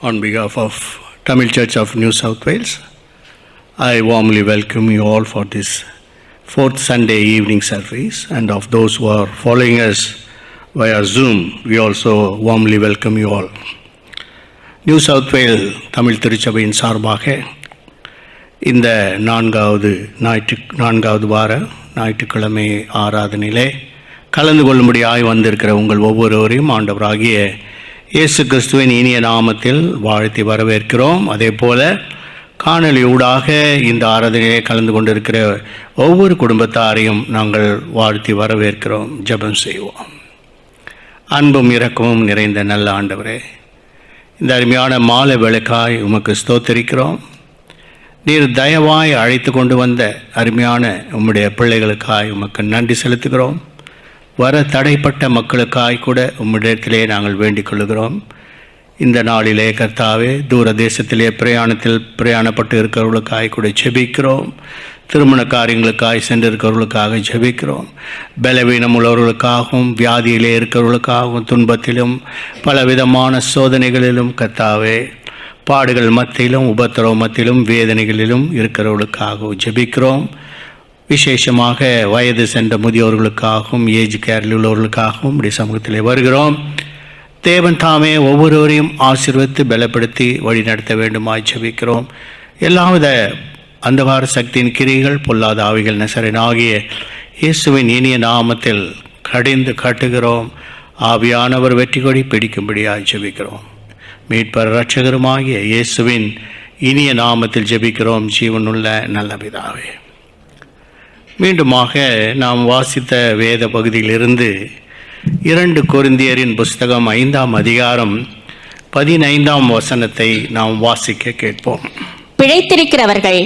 On behalf of Tamil Church of New South Wales, I warmly welcome you all for this fourth Sunday evening service, and of those who are following us via Zoom, we also warmly welcome you all. New South Wales Tamil திருச்சபையின் சார்பாக இந்த நான்காவது வார ஞாயிற்றுக்கிழமை ஆராதனையிலே கலந்து கொள்ளும்படியாய் வந்திருக்கிற உங்கள் ஒவ்வொருவரையும் ஆண்டவராகிய இயேசு கிறிஸ்துவின் இனிய நாமத்தில் வாழ்த்தி வரவேற்கிறோம். அதே போல காணொலியூடாக இந்த ஆராதனையிலே கலந்து கொண்டிருக்கிற ஒவ்வொரு குடும்பத்தாரையும் நாங்கள் வாழ்த்தி வரவேற்கிறோம். ஜெபம் செய்வோம். அன்பும் இரக்கமும் நிறைந்த நல்ல ஆண்டவரே, இந்த அருமையான மாலை வேளைக்காய் உமக்கு ஸ்தோத்திரிக்கிறோம். நீர் தயவாய் அழைத்து கொண்டு வந்த அருமையான உம்முடைய பிள்ளைகளுக்காய் உமக்கு நன்றி செலுத்துகிறோம். வர தடைப்பட்ட மக்களுக்காய் கூட உம்மிடத்திலே நாங்கள் வேண்டிக் கொள்கிறோம். இந்த நாளிலே கர்த்தாவே, தூர தேசத்திலே பிரயாணப்பட்டு இருக்கிறவர்களுக்காய் கூட ஜெபிக்கிறோம். திருமண காரியங்களுக்காய் சென்றிருக்கிறவர்களுக்காக ஜெபிக்கிறோம். பலவீனம் உள்ளவர்களுக்காகவும், வியாதியிலே இருக்கிறவர்களுக்காகவும், துன்பத்திலும் பலவிதமான சோதனைகளிலும் கர்த்தாவே, பாடுகள் மத்தியிலும் உபத்திரவ மத்தியிலும் வேதனைகளிலும் இருக்கிறவர்களுக்காகவும் ஜெபிக்கிறோம். விசேஷமாக வயது சென்ற முதியோர்களுக்காகவும், ஏஜ் கேரில் உள்ளவர்களுக்காகவும் இப்படி சமூகத்தில் வருகிறோம். தேவன் தாமே ஒவ்வொருவரையும் ஆசீர்வதித்து பலப்படுத்தி வழி நடத்த வேண்டுமாய் ஜெபிக்கிறோம். எல்லாவித அந்தகார சக்தியின் கிரிகள், பொல்லாத ஆவிகள் நசரனாகிய இயேசுவின் இனிய நாமத்தில் கடிந்து காட்டுகிறோம். ஆவியானவர் வெற்றி கொடி பிடிக்கும்படியாய் ஜெபிக்கிறோம். மீட்பர் இரட்சகருமாகிய இயேசுவின் இனிய நாமத்தில் ஜெபிக்கிறோம். ஜீவனுள்ள நல்ல பிதாவே. மீண்டுமாக நாம் வாசித்த வேத பகுதியிலிருந்து 2 கொரிந்தியரின் புஸ்தகம் 5ஆம் அதிகாரம் 15ஆம் வசனத்தை நாம் வாசிக்க கேட்போம். பிழைத்திருக்கிறவர்கள்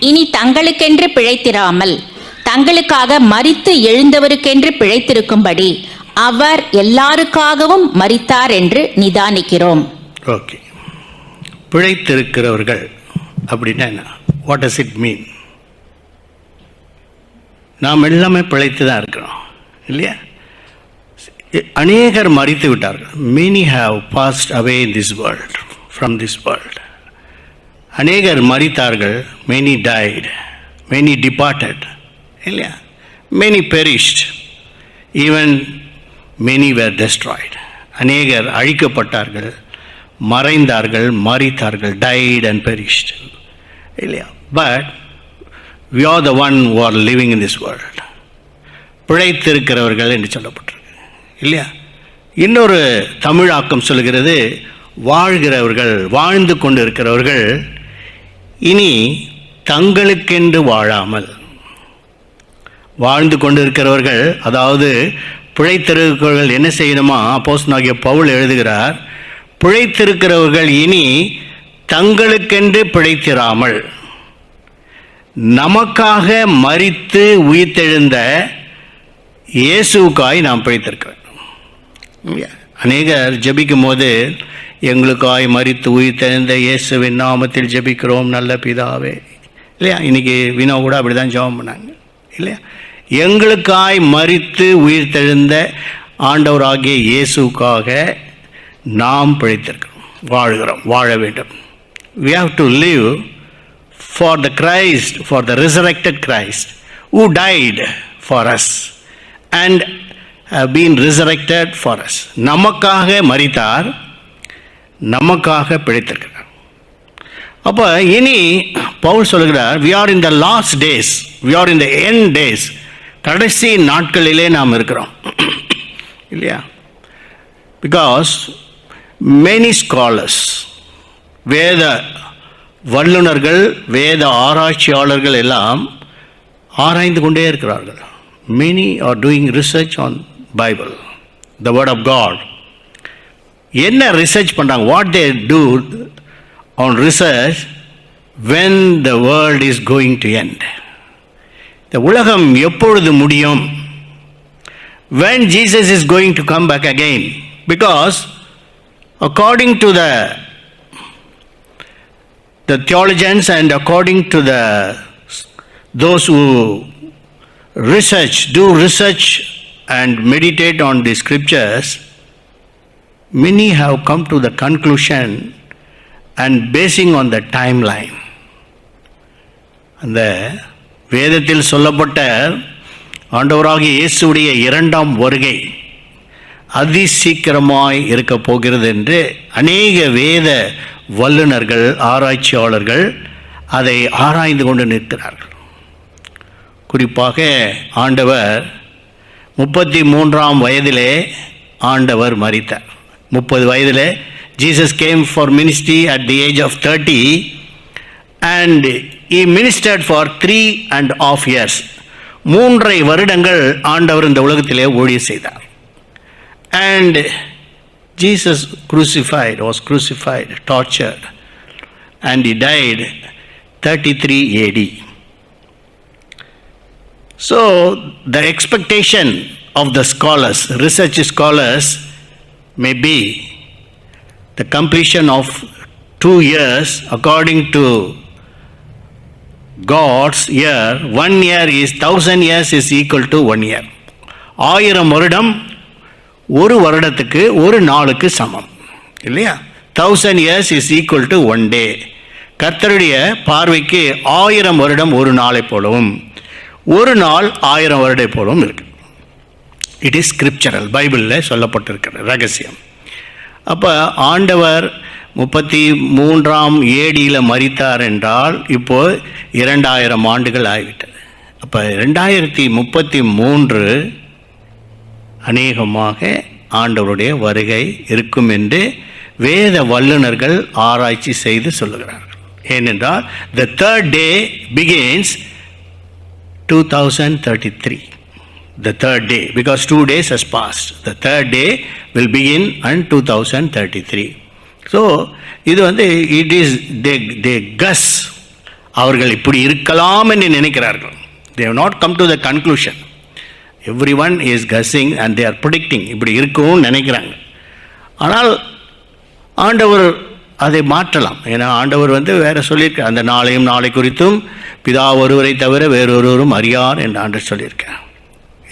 இனி தங்களுக்கென்று பிழைத்திராமல் தங்களுக்காக மரித்து எழுந்தவருக்கென்று பிழைத்திருக்கும்படி அவர் எல்லாருக்காகவும் மரித்தார் என்று நிதானிக்கிறோம். ஓகே, பிழைத்திருக்கிறவர்கள் அப்படின்னா என்ன? What does it mean? நாம் எல்லாமே பிழைத்து தான் இருக்கிறோம் இல்லையா? அநேகர் மரித்து விட்டார்கள். many have passed away in this world, from this world. அநேகர் மரித்தார்கள். many died, many departed இல்லையா? many perished, even many were destroyed. அநேகர் அழிக்கப்பட்டார்கள், மறைந்தார்கள், மரித்தார்கள், died and perished இல்லையா? But we are the one who are living in this world. பிழைத்திருக்கிறவர்கள் என்று சொல்லப்பட்டிருக்கு இல்லையா? இன்னொரு தமிழாக்கம் சொல்கிறது, வாழ்கிறவர்கள், வாழ்ந்து கொண்டிருக்கிறவர்கள் இனி தங்களுக்கென்று வாழாமல். வாழ்ந்து கொண்டிருக்கிறவர்கள், அதாவது பிழைத்திருக்கிறவர்கள் என்ன செய்யணுமா? அப்போஸ்தலனாகிய பவுல் எழுதுகிறார், பிழைத்திருக்கிறவர்கள் இனி தங்களுக்கென்று பிழைத்திராமல் நமக்காக மரித்து உயிர்த்தெழுந்த இயேசுக்காய் நாம் பிழைத்திருக்கிறோம். அநேகர் ஜெபிக்கும் போது, எங்களுக்காய் மரித்து உயிர்த்தெழுந்த இயேசுவின் நாமத்தில் ஜெபிக்கிறோம் நல்ல பிதாவே இல்லையா? இன்னைக்கு வினோ கூட அப்படி தான் ஜெபம் பண்ணாங்க இல்லையா? எங்களுக்காய் மரித்து உயிர்த்தெழுந்த ஆண்டவராகிய இயேசுக்காக நாம் பிழைத்திருக்கிறோம், வாழ்கிறோம், வாழ வேண்டும். We have to live for the Christ, for the resurrected Christ who died for us and have been resurrected for us. நமக்காக மரித்தார், நமக்காக பிழைத்திருக்கிறார். அப்போ இனி பவுல் சொல்கிறார், we are in the last days, we are in the end days. கடைசி நாட்களிலே நாம் இருக்கிறோம் இல்லையா? Because many scholars, வேத வல்லுநர்கள், வேத ஆராய்ச்சியாளர்கள் எல்லாம் ஆராய்ந்து கொண்டே இருக்கிறார்கள். many are doing research on Bible, the word of God. என்ன ரிசர்ச் பண்ணுறாங்க? what they do on research when the world is going to end. இந்த உலகம் எப்பொழுது முடியும்? when Jesus is going to come back again. Because according to the theologians and according to those who do research and meditate on the scriptures, many have come to the conclusion and basing on the timeline. அந்த வேதத்தில் சொல்லப்பட்ட ஆண்டவராகிய இயேசுடைய இரண்டாம் வருகை அதிசீக்கிரமாய் இருக்க போகிறது என்று அநேக வேத வல்லுநர்கள் ஆராய்ச்சியாளர்கள் அதை ஆராய்ந்து கொண்டு நிற்கிறார்கள். குறிப்பாக ஆண்டவர் 33ஆம் வயதிலே ஆண்டவர் மரித்தார். 30 வயதிலே Jesus came for ministry at the age of 30 and he ministered for 3.5 years. 3.5 வருடங்கள் ஆண்டவர் இந்த உலகத்திலே ஊழியம் செய்தார். And Jesus was crucified, tortured, and he died 33 AD. So the expectation of the scholars, research scholars, may be the completion of 2 years according to God's year. 1 year is 1000 years is equal to 1 year. 1000 வருடம் ஒரு வருடத்துக்கு ஒரு நாளுக்கு சமம் இல்லையா? 1000 years is equal to 1 day. கர்த்தருடைய பார்வைக்கு 1000 வருடம் ஒரு நாளை போலவும் ஒரு நாள் 1000 வருடை போலவும் இருக்கு. இட் இஸ் ஸ்கிரிப்சரல், பைபிளில் சொல்லப்பட்டிருக்கிற ரகசியம். அப்போ ஆண்டவர் 33ஆம் ஏடியில் மரித்தார் என்றால் இப்போ 2000 ஆண்டுகள் ஆகிவிட்டது. அப்போ 2033 அநேகமாக ஆண்டவருடைய வருகை இருக்கும் என்று வேத வல்லுநர்கள் ஆராய்ச்சி செய்து சொல்லுகிறார்கள். ஏனென்றால் the third day begins 2033. The third day, because 2 days has passed. The third day will begin on 2033. So இது வந்து it is they guess. அவர்கள் இப்படி இருக்கலாம் என்று நினைக்கிறார்கள். They have not come to the conclusion. Everyone is guessing and they are predicting. இப்படி இருக்கும்னு நினைக்கிறாங்க. ஆனால் ஆண்டவர் அதை மாற்றலாம். ஏன்னா ஆண்டவர் வந்து வேற சொல்லியிருக்க, அந்த நாளையும் நாளை குறித்தும் பிதா ஒருவரை தவிர வேறொருவரும் அறியார் என்று ஆண்டவர் சொல்லியிருக்கார்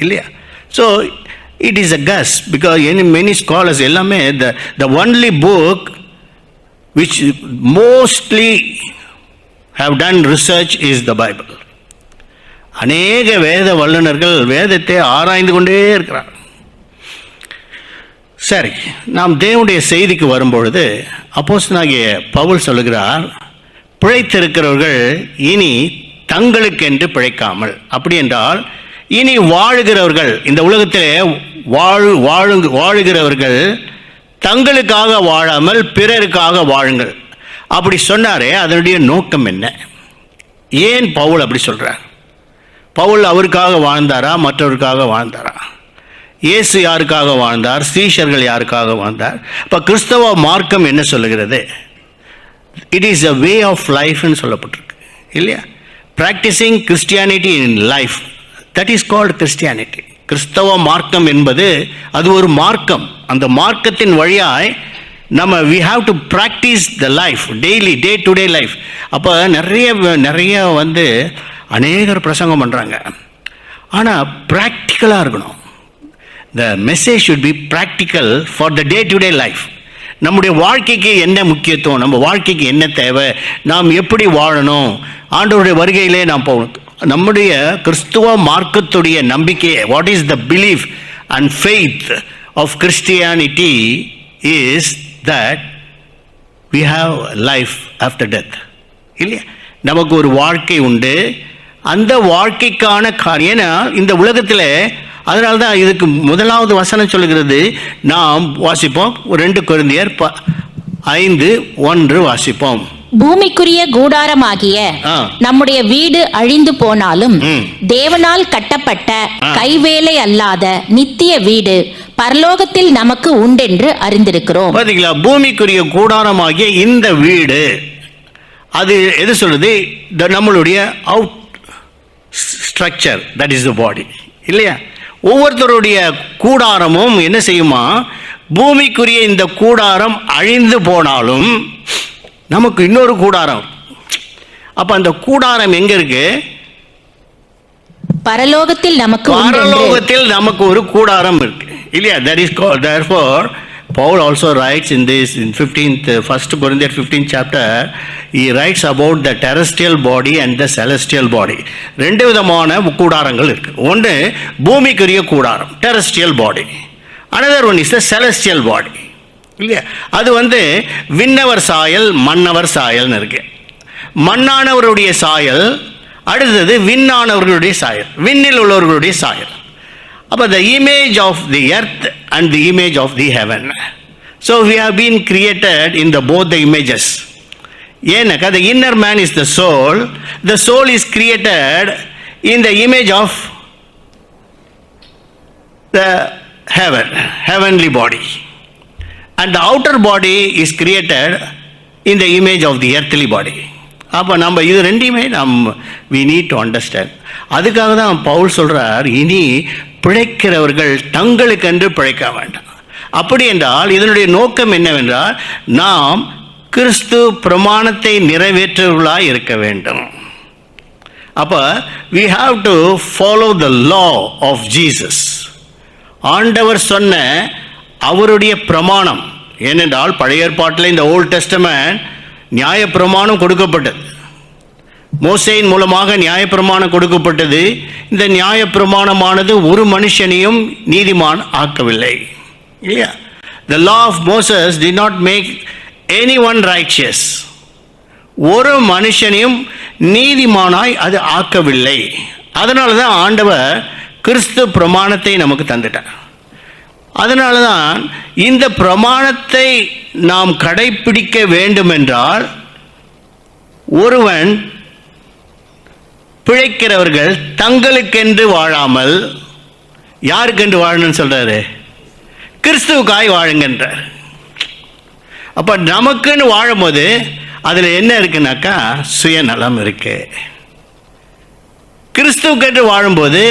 இல்லையா? ஸோ இட் இஸ் அ கஸ் பிகாஸ் மெனி ஸ்காலர்ஸ் எல்லாமே the only book which mostly have done research is the Bible. அநேக வேத வல்லுநர்கள் வேதத்தை ஆராய்ந்து கொண்டே இருக்கிறார். சரி, நாம் தேவனுடைய செய்திக்கு வரும்பொழுது அப்போஸ்தலனாகிய பவுல் சொல்லுகிறார், பிழைத்திருக்கிறவர்கள் இனி தங்களுக்கென்று பிழைக்காமல், அப்படி என்றால் இனி வாழுகிறவர்கள், இந்த உலகத்திலே வாழுகிறவர்கள் தங்களுக்காக வாழாமல் பிறருக்காக வாழுங்கள். அப்படி சொன்னாரே, அதனுடைய நோக்கம் என்ன? ஏன் பவுல் அப்படி சொல்றார்? பவுல் அவருக்காக வாழ்ந்தாரா, மற்றவருக்காக வாழ்ந்தாரா? இயேசு யாருக்காக வாழ்ந்தார்? சீஷர்கள் யாருக்காக வாழ்ந்தார்? இப்போ கிறிஸ்தவ மார்க்கம் என்ன சொல்லுகிறது? It is a way of லைஃப்னு சொல்லப்பட்டிருக்கு இல்லையா? Practicing Christianity in life, that is called Christianity. கிறிஸ்தவ மார்க்கம் என்பது அது ஒரு மார்க்கம். அந்த மார்க்கத்தின் வழியாய் நம்ம we have to practice the life daily, day to day life. அப்போ நிறைய வந்து அநேகர் பிரசங்கம் பண்ணுறாங்க, ஆனால் ப்ராக்டிக்கலாக இருக்கணும். the message should be practical for the day to day life. நம்முடைய வாழ்க்கைக்கு என்ன முக்கியத்துவம், நம்ம வாழ்க்கைக்கு என்ன தேவை, நாம் எப்படி வாழணும், ஆண்டவருடைய வருகையிலே நாம் போகணும். நம்முடைய கிறிஸ்துவ மார்க்கத்துடைய நம்பிக்கையை, what is the belief and faith of Christianity is that we have life after death இல்லையா? நமக்கு ஒரு வாழ்க்கை உண்டு. அந்த வாழ்க்கைக்கான காரியம் இந்த உலகத்தில், அதனால்தான் இதுக்கு முதலாவது வசனம் சொல்லுகிறது. நாம் வாசிப்போம் 2 கொரிந்தியர் 5:1 வாசிப்போம். பூமிக்குரிய கூடாரமாகிய நம்முடைய வீடு அழிந்து போனாலும் தேவனால் கட்டப்பட்ட கைவேலை அல்லாத நித்திய வீடு பரலோகத்தில் நமக்கு உண்டென்று அறிந்திருக்கிறோம். பாத்தீங்களா? பூமிக்குரிய கூடாரமாகிய இந்த வீடு, அது எது சொல்றது? நம்மளுடைய out structure, that is the body இல்லையா? ஒவ்வொருத்தருடைய கூடாரமும் என்ன செய்யுமா? பூமிக்குரிய இந்த கூடாரம் அழிந்து போனாலும் நமக்கு இன்னொரு கூடாரம். அப்ப அந்த கூடாரம் எங்க இருக்கு? பரலோகத்தில் நமக்கு ஒரு கூடாரம் இருக்கு இல்லையா? that is called, therefore Paul also writes in 1 Corinthians 15th chapter, he writes about the terrestrial body and the celestial body. ரெண்டு விதமான கூடாரங்கள் இருக்கு. ஒன்று பூமிக்குரிய கூடாரம், terrestrial body. Another one is the celestial body. இல்லையா? அது விண்ணவர் சாயல், மன்னவர் சாயல்னு இருக்கு. மண்ணானவருடைய சாயல், அடுத்தது விண்ணானவர்களுடைய சாயல், விண்ணில் உள்ளவர்களுடைய சாயல். அப்போ the image of the earth and the image of the heaven. So we have been created in both the images. ஏன்னாக்கா the inner man is the soul. The soul is created in the image of the heavenly body. And the outer body is created in the image of the earthly body. அப்போ நம்ம இது ரெண்டையுமே we need to understand. அதுக்காக தான் பவுல் சொல்கிறார், இனி பிழைக்கிறவர்கள் தங்களுக்கென்று பிழைக்க வேண்டாம். அப்படி என்றால் இதனுடைய நோக்கம் என்னவென்றால், நாம் கிறிஸ்து பிரமாணத்தை நிறைவேற்றவர்களாக இருக்க வேண்டும். அப்போ we have to follow the law of Jesus. ஆண்டவர் சொன்ன அவருடைய பிரமாணம். ஏனென்றால் பழைய ஏற்பாட்டில் இந்த ஓல்ட் டெஸ்டமென்ட் நியாயப்பிரமாணம் கொடுக்கப்பட்டது. மோசேயின் மூலமாக நியாயப்பிரமாணம் கொடுக்கப்பட்டது. இந்த நியாயப்பிரமாணமானது ஒரு மனுஷனையும் நீதிமான் ஆக்கவில்லை, இல்லையா? The law of Moses did not make anyone righteous. ஒரு மனுஷனையும் நீதிமானாய் அது ஆக்கவில்லை. அதனால தான் ஆண்டவர் கிறிஸ்து பிரமாணத்தை நமக்கு தந்துட்டார். அதனால தான் இந்த பிரமாணத்தை நாம் கடைப்பிடிக்க வேண்டுமென்றால் ஒருவன் பிழைக்கிறவர்கள் தங்களுக்கென்று வாழாமல் யாருக்கென்று வாழணும்னு சொல்றாரு? கிறிஸ்துவுக்காய் வாழுங்கன்றார். அப்ப நமக்குன்னு வாழும்போது அதில் என்ன இருக்குனாக்கா சுயநலம் இருக்கு. கிறிஸ்துவுக்கென்று வாழும்போது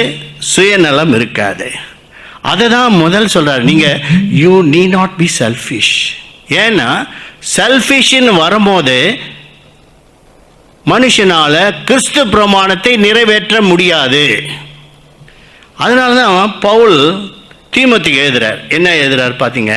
சுயநலம் இருக்காது. அதை தான் முதல் சொல்றாரு, நீங்க you need not be selfish. ஏன்னா செல்ஃபிஷ்ன்னு வரும்போது மனுஷனால கிறிஸ்து பிரமாணத்தை நிறைவேற்ற முடியாது. அதனால தான் பவுல் தீமோத்தேயுக்கு எழுதுறார். என்ன எழுதுறார் பார்த்தீங்க?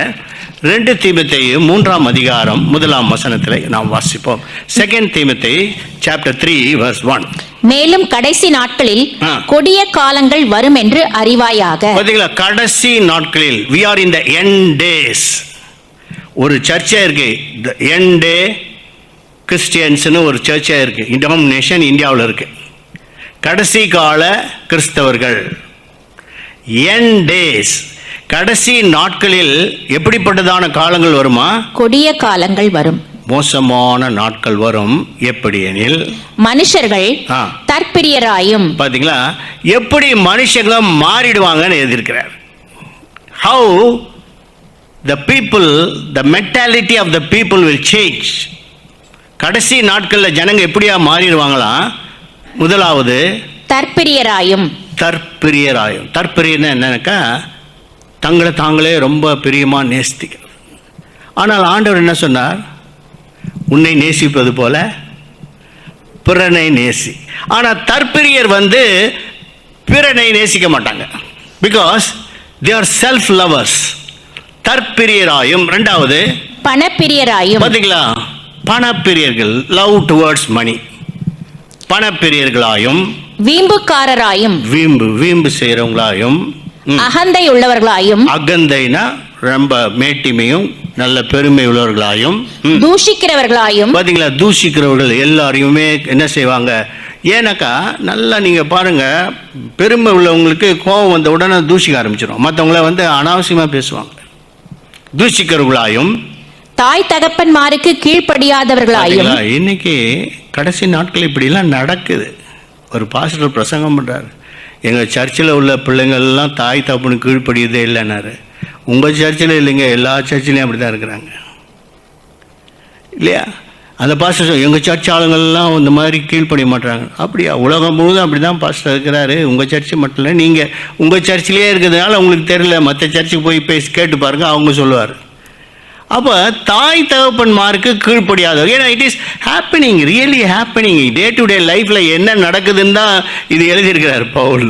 2 தீமோத்தேயு 3ஆம் அதிகாரம் 1ஆம் வசனத்தில் நாம் வாசிப்போம். 2 தீமோத்தேயு chapter 3 verse 1. மேலும் கடைசி நாட்களில் கொடிய காலங்கள் வரும் என்று அறிவாயாக. பார்த்தீங்களா? கடைசி நாட்களில் we are in the end days. ஒரு சர்ச்சை இருக்கு, the end day கிறிஸ்டியன்ஸ்னு ஒரு சர்ச்சை இருக்கு, டினாமினேஷன் இந்தியாவில் இருக்கு. கடைசி கால கிறிஸ்தவர்கள், end days, கடைசி நாட்களில் எப்படிப்பட்டதான காலங்கள் வருமா? கொடிய காலங்கள் வரும், மோசமான நாட்கள் வரும். எப்படி எனில் மனுஷர்கள் தற்பிரியராயும். பாத்தீங்களா எப்படி மனுஷங்களும் மாறிடுவாங்கன்னு எழுதியிருக்கிறார். How the people, the mentality of the people will change. கடைசி நாட்களில் ஜனங்க எப்படியா மாறிடுவாங்களாம்? முதலாவது தற்பிரியராயும். தற்பிரியராயும், தற்பிரியர்னா என்னன்னாக்கா தங்களை தாங்களே ரொம்ப பிரியமாக நேசிக்கிறது. ஆனால் ஆண்டவர் என்ன சொன்னார்? உன்னை நேசிப்பது போல பிறனை நேசி. ஆனால் தற்பிரியர் பிறனை நேசிக்க மாட்டாங்க. Because they are self lovers. தற்பிரியராயும். ரெண்டாவது பணப்பிரியராயும். பார்த்தீங்களா? பணப்பிரியர்கள், லவ் டுவர்ட்ஸ் மணி. பணப்பிரியர்களாயும், வீம்புக்காரராயும், வீம்பு செய்கிறவங்களாயும், அகந்தை உள்ளவர்களாயும். அகந்தைனா ரொம்ப மேட்டிமையும் நல்ல பெருமை உள்ளவர்களாயும், தூஷிக்கிறவர்களாயும். பார்த்தீங்களா? தூஷிக்கிறவர்கள் எல்லாரையுமே என்ன செய்வாங்க? ஏன்னாக்கா நல்லா நீங்கள் பாருங்கள், பெருமை உள்ளவங்களுக்கு கோபம் வந்த உடனே தூஷிக்க ஆரம்பிச்சிடும். மற்றவங்கள அனாவசியமாக பேசுவாங்க. தூஷிக்கிறவர்களாயும், தாய் தகப்பன்மாருக்கு கீழ்ப்படியாதவர்களாயும். இன்னைக்கு கடைசி நாட்கள் இப்படிலாம் நடக்குது. ஒரு பாஸ்டர் பிரசங்கம் பண்ணுறாரு, எங்கள் சர்ச்சில் உள்ள பிள்ளைங்கள்லாம் தாய் தகப்பனுக்கு கீழ்ப்படியதே இல்லைன்னாரு. உங்கள் சர்ச்சில் இல்லைங்க, எல்லா சர்ச்சிலையும் அப்படி தான் இருக்கிறாங்க, இல்லையா? அந்த பாஸ்டர் எங்கள் சர்ச் ஆளுங்கள்லாம் இந்த மாதிரி கீழ்ப்படிய மாட்டாங்க. அப்படியா? உலகம் முழுவதும் அப்படி தான் பாஸ்டர் இருக்கிறாரு. உங்கள் சர்ச்சு மட்டும் இல்லை, நீங்கள் உங்கள் சர்ச்சிலே இருக்கிறதுனால உங்களுக்கு தெரியல. மற்ற சர்ச்சுக்கு போய் பேசி கேட்டு பாருங்கள், அவங்க சொல்லுவார். அப்போ தாய் தகப்பன்மாருக்கு கீழ்ப்படியாதவர். ஏன்னா it is happening, really happening. Day to day லைஃப்பில் என்ன நடக்குதுன்னு தான் இது எழுதியிருக்கிறார் பவுல்,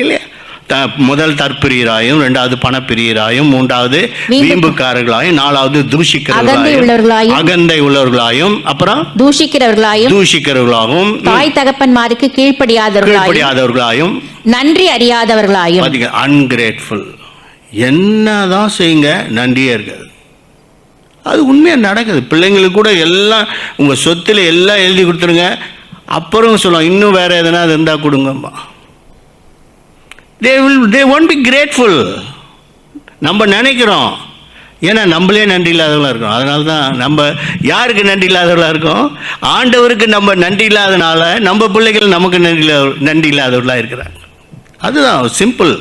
இல்லையா? முதல் தற்பிரியராயும், ரெண்டாவது பணப்பிரியராயும், மூன்றாவது வீம்புக்காரர்களாயும், நாலாவது தூஷிக்கிறவர்களாயும், அகந்தை உள்ளவர்களாயும், அப்புறம் தூஷிக்கிறவர்களாகவும், தாய் தகப்பன்மாருக்கு கீழ்ப்படியாதவர்களாயும், நன்றி அறியாதவர்களாயும். அன்கிரேட்ஃபுல். என்னதான் செய்யுங்க, நன்றியே இருக்காது. அது உண்மையாக நடக்குது. பிள்ளைங்களுக்கு கூட எல்லாம் உங்கள் சொத்தில் எல்லாம் எழுதி கொடுத்துருங்க, அப்புறம் சொல்லுவாங்க இன்னும் வேறு எதனா அது இருந்தால் கொடுங்கம்மா. they won't be grateful. நம்ம நினைக்கிறோம், ஏன்னா நம்மளே நன்றி இல்லாதவர்களாக இருக்கோம். அதனால தான் நம்ம யாருக்கு நன்றி இல்லாதவர்களாக இருக்கோம்? ஆண்டவருக்கு நம்ம நன்றி இல்லாதனால நம்ம பிள்ளைகள் நமக்கு நன்றி இல்லாதவர்களாக இருக்கிறாங்க. அதுதான் சிம்பிள்.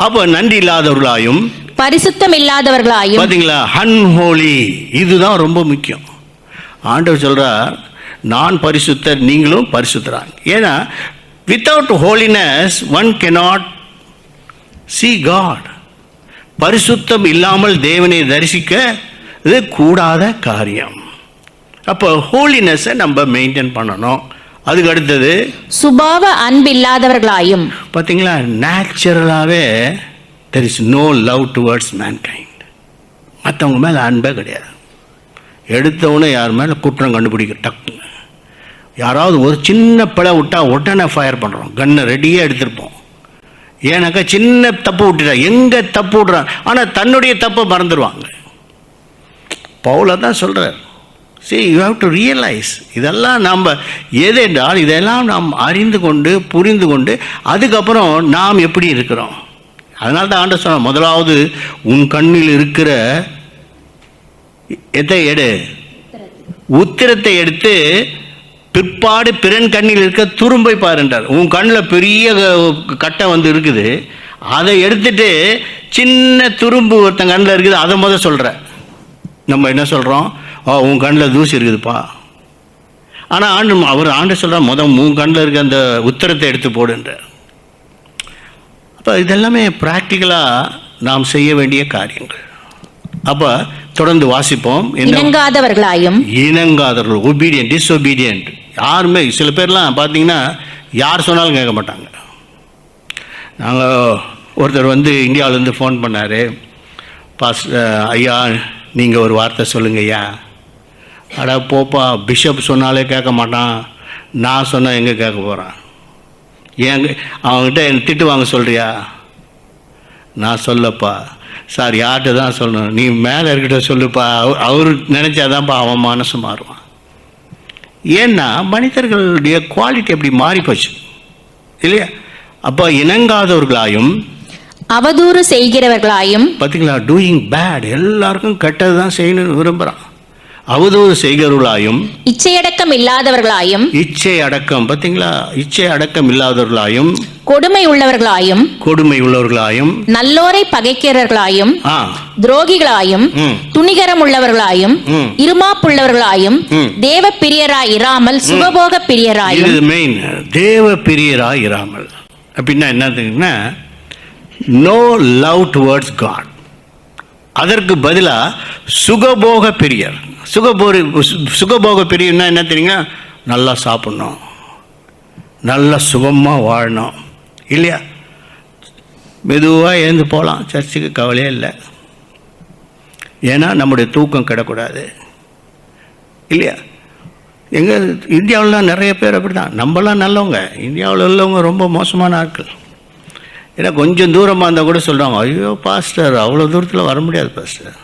அப்போ நன்றி இல்லாதவர்களாயும், பரிசுத்தம் இல்லாதவர்களாயும், பார்த்தீங்களா, அன்ஹோலி. இதுதான் ரொம்ப முக்கியம். ஆண்டவர் சொல்றார், நான் பரிசுத்தர், நீங்களும் பரிசுத்தரான். ஏன்னா without holiness one cannot see God. பரிசுத்தம் இல்லாமல் தேவனை தரிசிக்க இது கூடாத காரியம். அப்போ ஹோலினஸை நம்ம மெயின்டைன் பண்ணணும். அதுக்கு அடுத்தது சுபாவ அன்பு இல்லாதவர்களாயும். பார்த்தீங்களா, நேச்சுரலாகவே there is no love towards mankind. மற்றவங்க மேலே அன்பே கிடையாது. எடுத்தவொடனே யார் மேலே குற்றம் கண்டுபிடிக்க டக்குங்க. யாராவது ஒரு சின்ன பிழை விட்டால் உடனே ஃபயர் பண்ணுறோம், கன்னை ரெடியாக எடுத்துருப்போம். ஏன்னாக்கா சின்ன தப்பு விட்டுட்டா எங்கே தப்பு விட்றான், ஆனால் தன்னுடைய தப்பை மறந்துடுவாங்க. பவுல தான் சொல்கிறார், see you have to realize. இதெல்லாம் நாம் எதென்றால் இதெல்லாம் நாம் அறிந்து கொண்டு புரிந்து கொண்டு அதுக்கப்புறம் நாம் எப்படி இருக்கிறோம். அதனால தான் ஆண்டவர் சொன்னார், முதலாவது உன் கண்ணில் இருக்கிற உத்திரத்தை எடுத்து பிற்பாடு பிறன் கண்ணில் இருக்க துரும்பை பாருன்றார். உன் கண்ணில் பெரிய கட்டை வந்து இருக்குது, அதை எடுத்துட்டு சின்ன துரும்பு ஒருத்தன் கண்ணில் இருக்குது, அதை முதல் சொல்கிற. நம்ம என்ன சொல்கிறோம், உன் கண்ணில் தூசி இருக்குதுப்பா. ஆனால் ஆண்டு சொல்கிறார், உன் கண்ணில் இருக்க அந்த உத்திரத்தை எடுத்து போடுன்றார். அப்போ இதெல்லாமே ப்ராக்டிக்கலாக நாம் செய்ய வேண்டிய காரியங்கள். அப்போ தொடர்ந்து வாசிப்போம். இணங்காதவர்கள், ஒபீடியன்ட், டிஸ்ஒபீடியன்ட். யாருமே, சில பேர்லாம் பார்த்தீங்கன்னா யார் சொன்னாலும் கேட்க மாட்டாங்க. நாங்கள் ஒருத்தர் வந்து இந்தியாவிலேருந்து ஃபோன் பண்ணார், ஐயா நீங்கள் ஒரு வார்த்தை சொல்லுங்க ஐயா. அடா போப்பா, பிஷப் சொன்னாலே கேட்க மாட்டான், நான் சொன்னால் எங்கே கேட்க போகிறான்? ஏங்க அவங்ககிட்ட என்ன திட்டு வாங்க சொல்கிறியா? நான் சொல்லப்பா, சார் யார்கிட்ட தான் சொல்லணும், நீ மேலே இருக்கிட்ட சொல்லுப்பா. அவர் நினச்சாதான்ப்பா அவன் மனசு மாறுவான். ஏன்னா மனிதர்களுடைய குவாலிட்டி அப்படி மாறி போச்சு இல்லையா? அப்போ இணங்காதவர்களாயும், அவதூறு செய்கிறவர்களாயும். பார்த்தீங்களா, டூயிங் பேட், எல்லாருக்கும் கெட்டது தான் செய்யணும்னு விரும்புகிறான். அவதூறு செய்கிறவர்களாயும், இச்சையடக்கம் இல்லாதவர்களாயும். இச்சை அடக்கம், பார்த்தீங்களா, இச்சை அடக்கம் இல்லாதவர்களாயும், கொடுமை உள்ளவர்களாயும், நல்லோரை பகைக்கிறவர்களாயும், துரோகிகளாயும், துணிகரம் உள்ளவர்களாயும், இருமாப்புள்ளவர்களாயும், தேவ பிரியராய் இராமல் சுகபோக பிரியராயும். இது மெயின், தேவ பிரியராய் இராமல். அப்படின்னா என்னதுன்னா, நோ லவ் டுவர்ட்ஸ் காட். அதற்கு பதிலாக சுகபோக பிரியர். சுகபோக பிரியர்னா என்ன தெரியுங்க? நல்லா சாப்பிட்ணும், நல்லா சுகமாக வாழணும் இல்லையா? மெதுவாக எழுந்து போகலாம் சர்ச்சுக்கு, கவலையே இல்லை. ஏன்னா நம்முடைய தூக்கம் கிடக்கூடாது இல்லையா? எங்கள் இந்தியாவிலாம் நிறைய பேர் அப்படி தான். நம்மளாம் நல்லவங்க, இந்தியாவில் உள்ளவங்க ரொம்ப மோசமான ஆட்கள். ஏன்னா கொஞ்சம் தூரமாக இருந்தால் கூட சொல்கிறாங்க, ஐயோ பாஸ்டர் அவ்வளோ தூரத்தில் வர முடியாது பாஸ்டர்,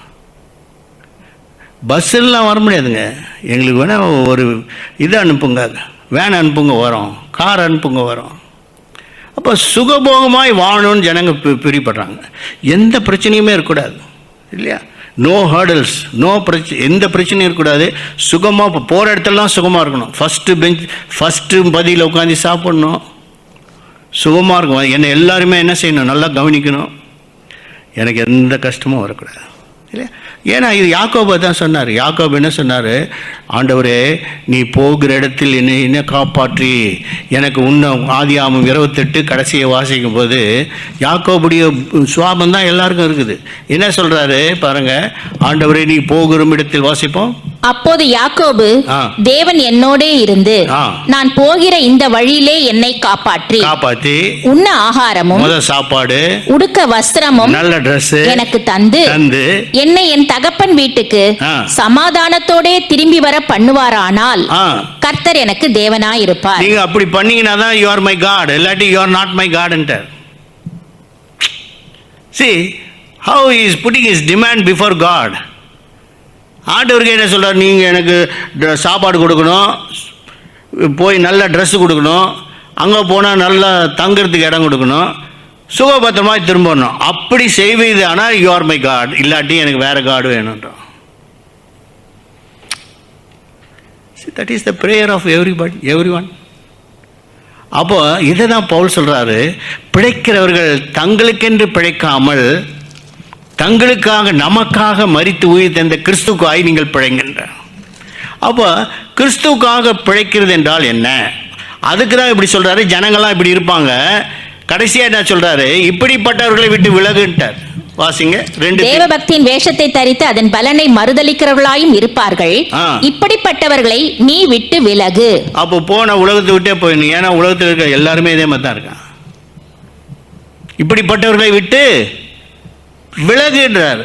பஸ்ஸெல்லாம் வர முடியாதுங்க, எங்களுக்கு வேணால் ஒரு இது அனுப்புங்க, வேன் அனுப்புங்க வரோம், கார் அனுப்புங்க வரோம். அப்போ சுகபோகமாய் வாழணும்னு ஜனங்க பிரியப்படுறாங்க. எந்த பிரச்சனையுமே இருக்கக்கூடாது இல்லையா? நோ ஹர்டல்ஸ், நோ எந்த பிரச்சனையும் இருக்கக்கூடாது. சுகமாக இப்போ போகிற இடத்துலலாம் சுகமாக இருக்கணும். ஃபஸ்ட்டு பதியில் உட்காந்து சாப்பிட்ணும், சுகமாக இருக்கும். என்னை எல்லாருமே என்ன செய்யணும், நல்லா கவனிக்கணும், எனக்கு எந்த கஷ்டமும் வரக்கூடாது இல்லையா? ஏன்னா இது யாக்கோபு தான் சொன்னார். யாக்கோபு என்ன சொன்னார்? ஆண்டவரே நீ போகிற இடத்தில் என்னை காப்பாற்றி எனக்கு ஆதியாகமம் 28 கடைசியை வாசிக்கும் போது யாக்கோபுடைய சுவாபம் தான் எல்லாருக்கும் இருக்குது. என்ன சொல்கிறாரு பாருங்கள், ஆண்டவரே நீ போகிற இடத்தில் வாசிப்போம், அப்போது யாக்கோபு ஆ. தேவன் என்னோடே இருந்து ஆ. நான் போகிற இந்த வழியிலே என்னை காப்பாற்றி உண்ண ஆகாரமும் முத சாப்பாடு, உடுக்க வஸ்திரமும் நல்ல Dress எனக்கு தந்து என்னை என் தகப்பன் வீட்டுக்கு ஆ. சமாதானத்தோடே திரும்பி வர பண்ணுவாரானால் கர்த்தர் எனக்கு தேவனாயிருப்பார். நீங்க அப்படி பண்ணீங்கன்னா தான் யூ ஆர் மை காட், இல்லாட்டி யூ ஆர் நாட் மை காட்ன்றார். See how he is putting his demand before God. ஆண்டவருக்கு என்ன சொல்றார்? நீங்கள் எனக்கு சாப்பாடு கொடுக்கணும், போய் நல்ல ட்ரெஸ்ஸு கொடுக்கணும், அங்கே போனால் நல்லா தங்குறதுக்கு இடம் கொடுக்கணும், சுகபத்திரமாக திரும்பணும். அப்படி செய்வது ஆனால் யூ ஆர் மை காட், இல்லாட்டி எனக்கு வேறு காடு வேணுன்றோம். That is the prayer of everyone. அப்போ இதை தான் பவுல் சொல்கிறாரு, பிழைக்கிறவர்கள் தங்களுக்கென்று பிழைக்காமல் தங்களுக்காக நமக்காக மரித்து உயிர் தந்த கிறிஸ்துக்காய் நீங்கள் பிழைங்கின்ற. அப்போ கிறிஸ்துக்காக பிழைக்கிறது என்றால் என்ன? அதுக்கு தான் இப்படி சொல்கிறாரு. ஜனங்கள்லாம் இப்படி இருப்பாங்க. கடைசியாக என்ன சொல்கிறாரு? இப்படிப்பட்டவர்களை விட்டு விலகுன்ட்டார். வாசிங்க. தேவபக்தியின் வேஷத்தை தரித்து அதன் பலனை மறுதலிக்கிறவர்களாயும் இருப்பார்கள். இப்படிப்பட்டவர்களை நீ விட்டு விலகு. அப்போ போன உலகத்தை விட்டே போயிடணும். ஏன்னா உலகத்தில் இருக்க எல்லாருமே இதே மாதிரி தான் இருக்கான். இப்படிப்பட்டவர்களை விட்டு விலகுன்றார்.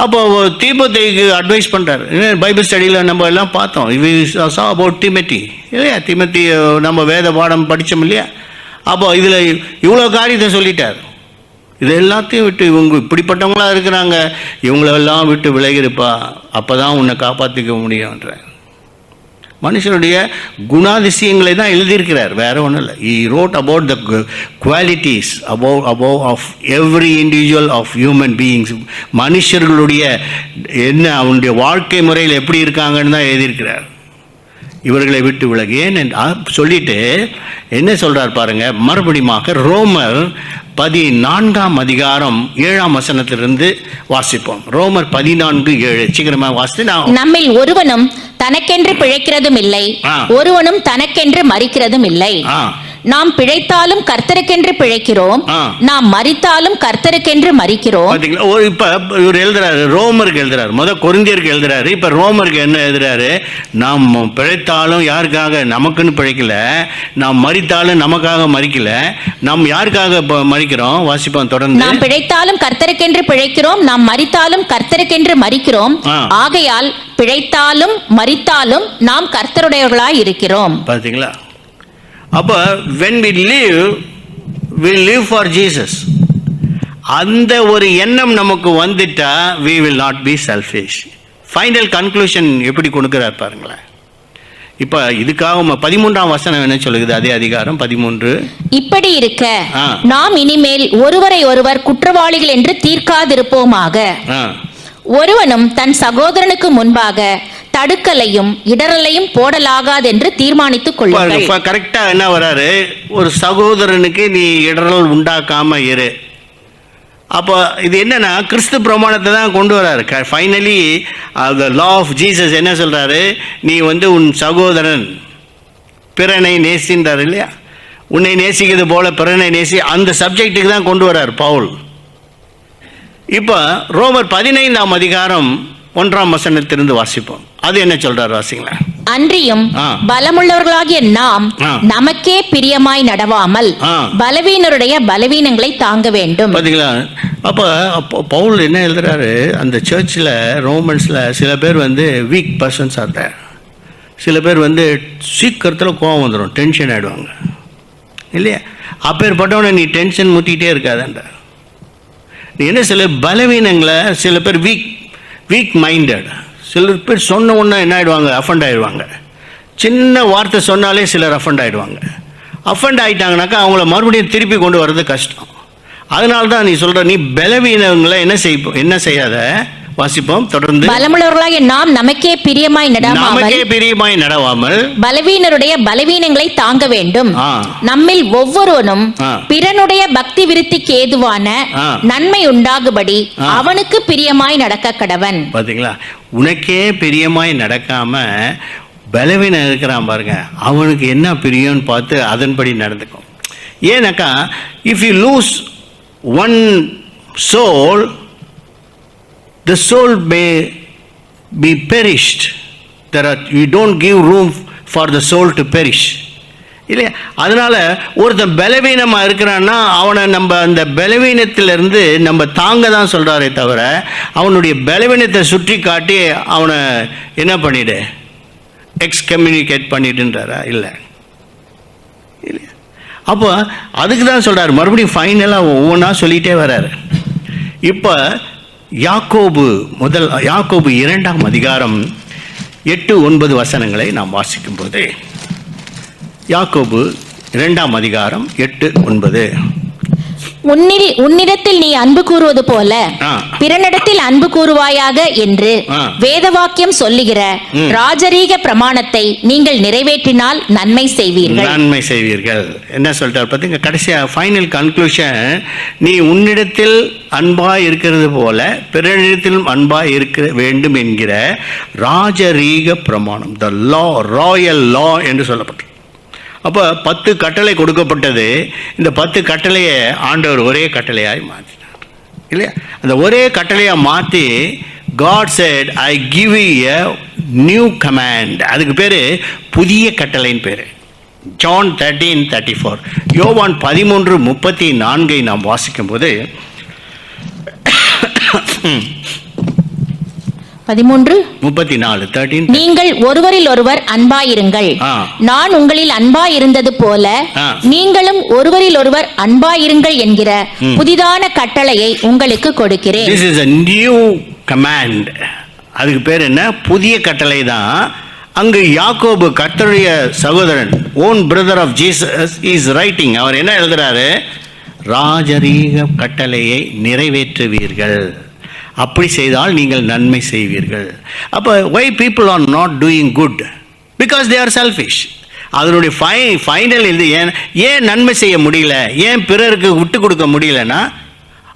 அப்போ தீமோத்தேயுக்கு அட்வைஸ் பண்ணுறார். பைபிள் ஸ்டடியில் நம்ம எல்லாம் பார்த்தோம். அபவுட் தீமோத்தி இல்லையா? தீமோத்தி நம்ம வேத பாடம் படித்தோம் இல்லையா? அப்போ இதில் இவ்வளோ காரியத்தை சொல்லிட்டார். இது எல்லாத்தையும் விட்டு இவங்க இப்படிப்பட்டவங்களாக இருக்கிறாங்க, இவங்களெல்லாம் விட்டு விலகிருப்பா, அப்போ தான் உன்னை காப்பாற்றிக்க முடியும்ன்ற. மனுஷனுடைய குணாதிசயங்களை தான் எழுதியிருக்கிறார், வேற ஒன்றும் இல்லை. He wrote about the qualities above of every individual of human beings. மனுஷர்களுடைய என்ன அவனுடைய வாழ்க்கை முறையில் எப்படி இருக்காங்கன்னு தான் எழுதியிருக்கிறார். இவர்களை விட்டு விலகு ஏன் சொல்லிட்டு என்ன சொல்றார் பாருங்க. மறுபடியுமாக ரோமர் 14 அதிகாரம் 7 வசனத்திலிருந்து வாசிப்போம். ரோமர் 14:7 சீக்கிரமா வாசித்து. நம்மில் ஒருவனும் தனக்கென்று பிழைக்கிறதும் இல்லை, ஒருவனும் தனக்கென்று மரிக்கிறதும் இல்லை. நாம் பிழைத்தாலும் கர்த்தருக்கென்று பிழைக்கிறோம், நாம் மரித்தாலும் கர்த்தருக்கென்று மரிக்கிறோம். இப்ப இவர் எழுதுறாரு, ரோமருக்கு எழுதுறாரு, கொரிந்தியருக்கு எழுதுறாரு. இப்ப ரோமருக்கு என்ன எழுதுறாரு? நாம் பிழைத்தாலும் யாருக்காக? நமக்குன்னு பிழைக்கல. நாம் மரித்தாலும் நமக்காக மரிக்கல. நாம் யாருக்காக மரிக்கிறோம்? வாசிப்போம் தொடர்ந்து. நாம் பிழைத்தாலும் கர்த்தருக்கென்று பிழைக்கிறோம், நாம் மரித்தாலும் கர்த்தருக்கென்று மரிக்கிறோம். ஆகையால் பிழைத்தாலும் மரித்தாலும் நாம் கர்த்தருடையவர்களாய் இருக்கிறோம். பாத்தீங்களா? அப்போ when we live for Jesus. அந்த ஒரு எண்ணம் நமக்கு வந்துட்டா we will not be selfish. Final conclusion எப்படி கொடுக்கிறார் பாருங்களேன். இப்போ இதுக்காக 13ஆம் வசனம் என்ன சொல்லுது? அதே அதிகாரம் 13. இப்படி இருக்க நாம் இனிமேல் ஒருவரை ஒருவர் குற்றவாளிகள் என்று தீர்க்காதிருப்போமாக. ஒருவனும் தன் சகோதரனுக்கு முன்பாக தடுக்கலையும் இடரலையும் போடலாகாது என்று தீர்மானித்துக் கொள்ளுங்கள். கரெக்டா என்ன வராரு? ஒரு சகோதரனுக்கு நீ இடரல் உண்டாக்காம இரு. அப்போ இது என்னன்னா கிறிஸ்து பிரமாணத்தை தான் கொண்டு வராரு. Finally the law of Jesus என்ன சொல்றாரு? நீ உன் சகோதரன் பிறனை நேசின்றார் இல்லையா? உன்னை நேசிக்கிறது போல பிறனை நேசி. அந்த சப்ஜெக்டுக்கு தான் கொண்டு வரார் பவுல். இப்போ ரோமர் 15ஆம் அதிகாரம் 1ஆம் வசனத்திலிருந்து வாசிப்போம். அது என்ன சொல்றாரு? வாசிங்களா. அன்றியும் பலமுள்ளவர்களாகிய நாம் நமக்கே பிரியமாய் நடவாமல் பலவீனருடைய பலவீனங்களை தாங்க வேண்டும். பாத்தீங்களா? அப்போ பவுல் என்ன எழுதுறாரு? அந்த சர்ச்சில் ரோமன்ஸில் சில பேர் வீக் பர்சன்ஸ் ஆக, சில பேர் சீக்கிரத்தில் கோவம் வந்துடும், டென்ஷன் ஆகிடுவாங்க இல்லையா? அப்பேற்பட்டவனை நீ டென்ஷன் முத்திக்கிட்டே இருக்காதன்ற. நீ என்ன சில பலவீனங்களை, சில பேர் வீக் மைண்டட், சில பேர் சொன்ன உடனே என்ன ஆகிடுவாங்க? அஃபண்ட் ஆகிடுவாங்க. சின்ன வார்த்தை சொன்னாலே சிலர் அஃபண்ட் ஆகிடுவாங்க. அஃபண்ட் ஆகிட்டாங்கனாக்கா அவங்கள மறுபடியும் திருப்பி கொண்டு வர்றது கஷ்டம். அதனால தான் நீ சொல்கிற, நீ பலவீனங்களை என்ன செய்யாத. வாசிப்போம் தொடர்ந்து. பலமுள்ளவர்களாகிய நாம் நமக்கே பிரியமாய் நடவாமல் பலவீனருடைய பலவீனங்களை தாங்க வேண்டும். நம்மில் ஒவ்வொருவனும் பிறனுடைய பக்தி விருத்திக்கு ஏதுவான நன்மை உண்டாகும்படி அவனுக்கு பிரியமாய் நடக்க கடவன். பாத்தீங்களா? உனக்கே பிரியமாய் நடக்காம பலவீனம் இருக்கிறான் பாருங்க, அவனுக்கு என்ன பிரியம்னு பார்த்து அதன்படி நடந்துக்கும். ஏன்னாக்கா if you lose one soul, the soul may be perished. you don't give room for the soul to perish. இல்லையா? அதனால் ஒருத்தன் பலவீனமாக இருக்கிறான்னா அவனை நம்ம அந்த பலவீனத்திலிருந்து நம்ம தாங்க தான் சொல்கிறாரே தவிர அவனுடைய பலவீனத்தை சுற்றி காட்டி அவனை என்ன பண்ணிடு, எக்ஸ்கம்யூனிகேட் பண்ணிடுன்றாரா? இல்லை இல்லையா? அப்போ அதுக்கு தான் சொல்கிறார், மறுபடியும் ஃபைனலாக ஒவ்வொன்றா சொல்லிகிட்டே வர்றாரு. இப்போ யாக்கோபு 2ஆம் அதிகாரம் 8-9 வசனங்களை நாம் வாசிக்கும்போது, யாக்கோபு 2ஆம் அதிகாரம் 8-9, உன்னிடத்தில் நீ அன்பு கூறுவது போல பிறனிடத்தில் அன்பு கூறுவாயாக என்று வேதவாக்கியம் சொல்லுகிற ராஜரீக பிரமாணத்தை நீங்கள் நிறைவேற்றினால் நன்மை செய்வீர்கள். என்ன சொல்றார் பாத்தீங்க? கடைசியா ஃபைனல் கன்க்ளூஷன், நீ உன்னிடத்தில் அன்பாய் இருக்கிறது போல பிறனிடத்திலும் அன்பாய் இருக்க வேண்டும் என்கிற ராஜரீக பிரமாணம், த லா, ராயல் லா என்று சொல்லப்பட்டது. அப்போ 10 கட்டளை கொடுக்கப்பட்டது. இந்த 10 கட்டளையை ஆண்டவர் ஒரே கட்டளையாய் மாற்றினார் இல்லையா? அந்த ஒரே கட்டளையாக மாற்றி God said, I give you a new command. அதுக்கு பேர் புதிய கட்டளைன்னு பேர். John 13:34, யோவான் 13:34 நாம் வாசிக்கும் போது 13:34, நீங்கள் ஒருவரில் ஒருவர் அன்பாயிருங்கள், நான் உங்களில் அன்பாயிருந்தது போல நீங்களும் ஒருவரில் ஒருவர் அன்பாயிருங்கள் என்கிற புதிதான கட்டளையை உங்களுக்கு கொடுக்கிறேன். This is a new command. அதுக்கு பேர் என்ன? புதிய கட்டளை தான். அங்கு யாக்கோபு கர்த்தருடைய சகோதரன், own brother of Jesus, is writing. அவர் என்ன எழுதுறாரு? ராஜரீக கட்டளையை நிறைவேற்றுவீர்கள், அப்படி செய்தால் நீங்கள் நன்மை செய்வீர்கள். அப்போ why people are not doing good? Because they are selfish. அதனுடைய ஃபைனல் இது. ஏன் நன்மை செய்ய முடியல, ஏன் பிறருக்கு விட்டு கொடுக்க முடியலன்னா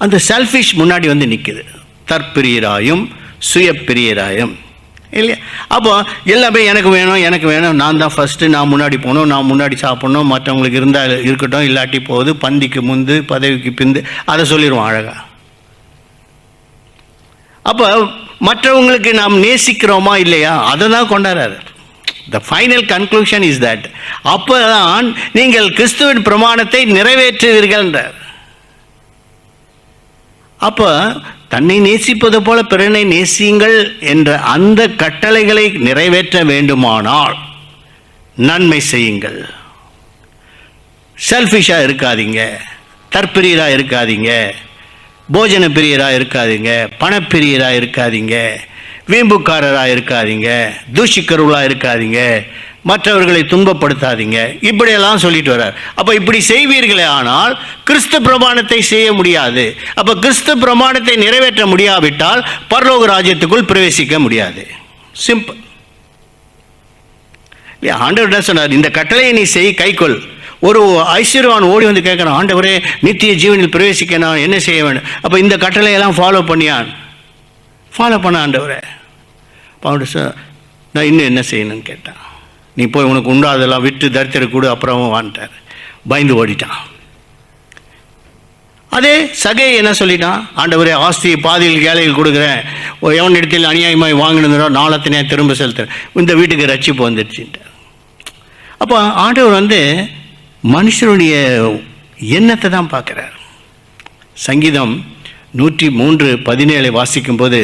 அந்த செல்ஃபிஷ் முன்னாடி வந்து நிற்குது. தற்பிரியராயும் சுயப்பிரியராயும் இல்லையா? அப்போ எல்லாமே எனக்கு வேணும், நான் தான் ஃபஸ்ட்டு, நான் முன்னாடி போகணும், நான் முன்னாடி சாப்பிட்ணும், மற்றவங்களுக்கு இருந்தால் இருக்கட்டும், இல்லாட்டி போகுது, பந்திக்கு முந்து பதவிக்கு பிந்து, அதை சொல்லிடுவோம் அழகா. அப்போ மற்றவங்களுக்கு நாம் நேசிக்கிறோமா இல்லையா, அதை தான் கொண்டாடுறாரு. The final conclusion is that. அப்போ தான் நீங்கள் கிறிஸ்துவின் பிரமாணத்தை நிறைவேற்றுவீர்கள்ன்றார். அப்போ தன்னை நேசிப்பது போல பிறனை நேசியுங்கள் என்ற அந்த கட்டளைகளை நிறைவேற்ற வேண்டுமானால் நன்மை செய்யுங்கள். செல்ஃபிஷாக இருக்காதீங்க, தற்பிரியராக இருக்காதீங்க, போஜன பிரியராக இருக்காதீங்க, பணப்பிரியராக இருக்காதீங்க, வீம்புக்காரராக இருக்காதீங்க, தூஷிக்கிறவர்களாக இருக்காதீங்க, மற்றவர்களை துன்பப்படுத்தாதீங்க, இப்படியெல்லாம் சொல்லிட்டு வர்றார். அப்போ இப்படி செய்வீர்களே ஆனால் கிறிஸ்து பிரமாணத்தை செய்ய முடியாது. அப்போ கிறிஸ்து பிரமாணத்தை நிறைவேற்ற முடியாவிட்டால் பரலோக ராஜ்யத்துக்குள் பிரவேசிக்க முடியாது. சிம்பிள். ஆண்டவர் என்ன சொன்னார்? இந்த கட்டளையை நீ செய், கைக்கொள். ஒரு ஐஸ்வர்யவான் ஓடி வந்து கேட்குறான், ஆண்டவரே நித்திய ஜீவனில் பிரவேசிக்க நான் என்ன செய்ய வேண்டும்? அப்போ இந்த கட்டளையெல்லாம் ஃபாலோ பண்ண ஆண்டவரே. நான் இன்னும் என்ன செய்யணும்னு கேட்டான். நீ போய் உனக்கு உண்டாதெல்லாம் விட்டு தரித்திர கூடு, அப்புறம் வான்ட்டார். பயந்து ஓடிட்டான். அதே சகை என்ன சொல்லிட்டான்? ஆண்டவரே ஆஸ்தி பாதியில் ஏழைகள் கொடுக்குறேன், எவன் இடத்தில் அநியாயமாய் வாங்கினதோ நாளத்தினே திரும்ப செலுத்துறேன், இந்த வீட்டுக்கு ரட்சிப்பு வந்துடுச்சுட்டார். அப்போ ஆண்டவர் மனுஷனுடைய எண்ணத்தை தான் பார்க்குறார். சங்கீதம் 103:17 வாசிக்கும் போது,